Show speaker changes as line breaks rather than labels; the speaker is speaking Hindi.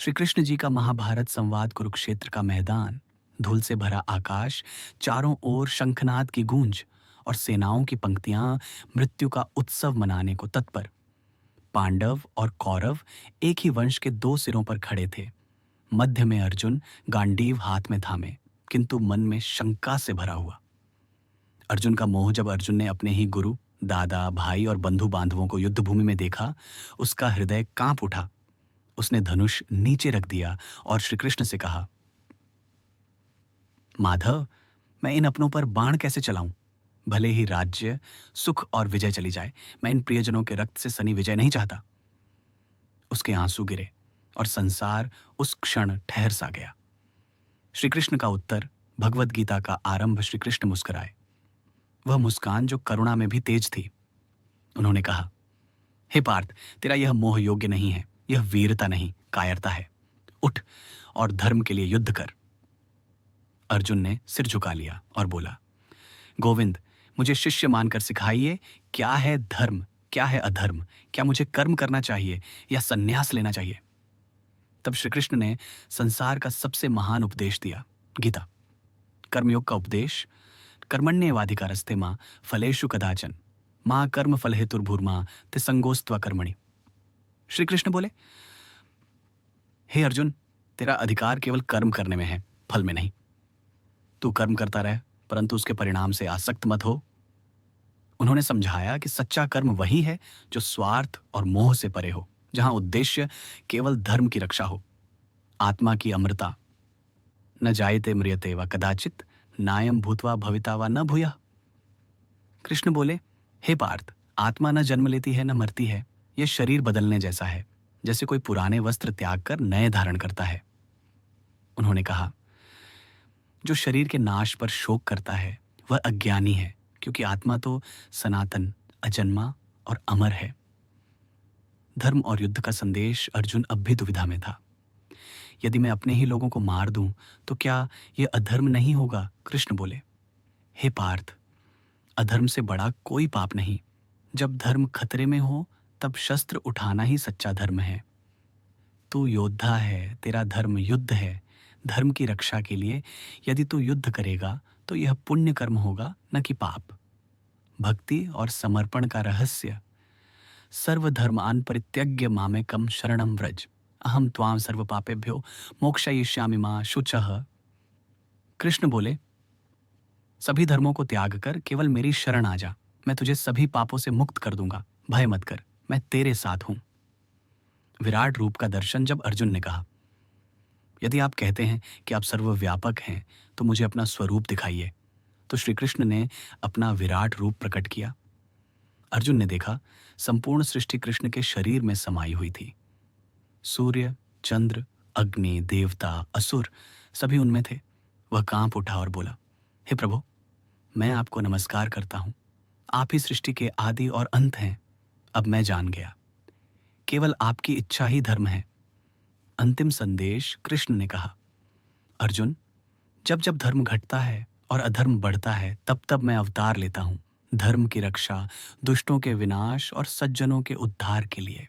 श्री कृष्ण जी का महाभारत संवाद, कुरुक्षेत्र का मैदान, धूल से भरा आकाश, चारों ओर शंखनाद की गूंज और सेनाओं की पंक्तियां मृत्यु का उत्सव मनाने को तत्पर। पांडव और कौरव एक ही वंश के दो सिरों पर खड़े थे। मध्य में अर्जुन, गांडीव हाथ में थामे, किंतु मन में शंका से भरा हुआ। अर्जुन का मोह जब अर्जुन ने अपने ही गुरु, दादा, भाई और बंधु बांधवों को युद्ध भूमि में देखा, उसका हृदय कांप उठा। उसने धनुष नीचे रख दिया और श्री कृष्ण से कहा, माधव, मैं इन अपनों पर बाण कैसे चलाऊं? भले ही राज्य, सुख और विजय चली जाए, मैं इन प्रियजनों के रक्त से सनी विजय नहीं चाहता। उसके आंसू गिरे और संसार उस क्षण ठहर सा गया। श्री कृष्ण का उत्तर, भगवत गीता का आरंभ। श्री कृष्ण मुस्कुराए, वह मुस्कान जो करुणा में भी तेज थी। उन्होंने कहा, हे पार्थ, तेरा यह मोह योग्य नहीं है। यह वीरता नहीं, कायरता है। उठ और धर्म के लिए युद्ध कर। अर्जुन ने सिर झुका लिया और बोला, गोविंद, मुझे शिष्य मानकर सिखाइए, क्या है धर्म, क्या है अधर्म? क्या मुझे कर्म करना चाहिए या संन्यास लेना चाहिए? तब श्री कृष्ण ने संसार का सबसे महान उपदेश दिया, गीता। कर्मयोग का उपदेश, कर्मण्येवाधिकारस्ते मां फलेषु कदाचन मां कर्म फल हेतुर्भूर्मा ते संगोस्त्वा कर्मणि। श्री कृष्ण बोले, हे अर्जुन, तेरा अधिकार केवल कर्म करने में है, फल में नहीं। तू कर्म करता रह, परंतु उसके परिणाम से आसक्त मत हो। उन्होंने समझाया कि सच्चा कर्म वही है जो स्वार्थ और मोह से परे हो, जहां उद्देश्य केवल धर्म की रक्षा हो। आत्मा की अमृता, न जायते म्रियते व कदाचित नायम भूतवा भविता व न भूयः। कृष्ण बोले, हे पार्थ, आत्मा न जन्म लेती है न मरती है। यह शरीर बदलने जैसा है, जैसे कोई पुराने वस्त्र त्याग कर नए धारण करता है। उन्होंने कहा, जो शरीर के नाश पर शोक करता है वह अज्ञानी है, क्योंकि आत्मा तो सनातन, अजन्मा और अमर है। धर्म और युद्ध का संदेश अर्जुन अब भी दुविधा में था। यदि मैं अपने ही लोगों को मार दूं तो क्या यह अधर्म नहीं होगा? कृष्ण बोले, हे पार्थ, अधर्म से बड़ा कोई पाप नहीं। जब धर्म खतरे में हो तब शस्त्र उठाना ही सच्चा धर्म है। तू योद्धा है, तेरा धर्म युद्ध है। धर्म की रक्षा के लिए यदि तू युद्ध करेगा तो यह पुण्य कर्म होगा, न कि पाप। भक्ति और समर्पण का रहस्य, सर्वधर्मान् परित्यज्य मामेकं शरणं व्रज, अहम त्वां सर्व पापेभ्यो मोक्षयिष्यामि मा शुचः। कृष्ण बोले, सभी धर्मों को त्याग कर केवल मेरी शरण आ जा, मैं तुझे सभी पापों से मुक्त कर दूंगा। भय मत कर, मैं तेरे साथ हूं। विराट रूप का दर्शन जब अर्जुन ने कहा, यदि आप कहते हैं कि आप सर्वव्यापक हैं तो मुझे अपना स्वरूप दिखाइए। तो श्री कृष्ण ने अपना विराट रूप प्रकट किया। अर्जुन ने देखा, संपूर्ण सृष्टि कृष्ण के शरीर में समाई हुई थी। सूर्य, चंद्र, अग्नि, देवता, असुर सभी उनमें थे। वह कांप उठा और बोला, हे प्रभु, मैं आपको नमस्कार करता हूं। आप ही सृष्टि के आदि और अंत हैं। अब मैं जान गया, केवल आपकी इच्छा ही धर्म है। अंतिम संदेश कृष्ण ने कहा, अर्जुन, जब जब धर्म घटता है और अधर्म बढ़ता है, तब तब मैं अवतार लेता हूं, धर्म की रक्षा, दुष्टों के विनाश और सज्जनों के उद्धार के लिए।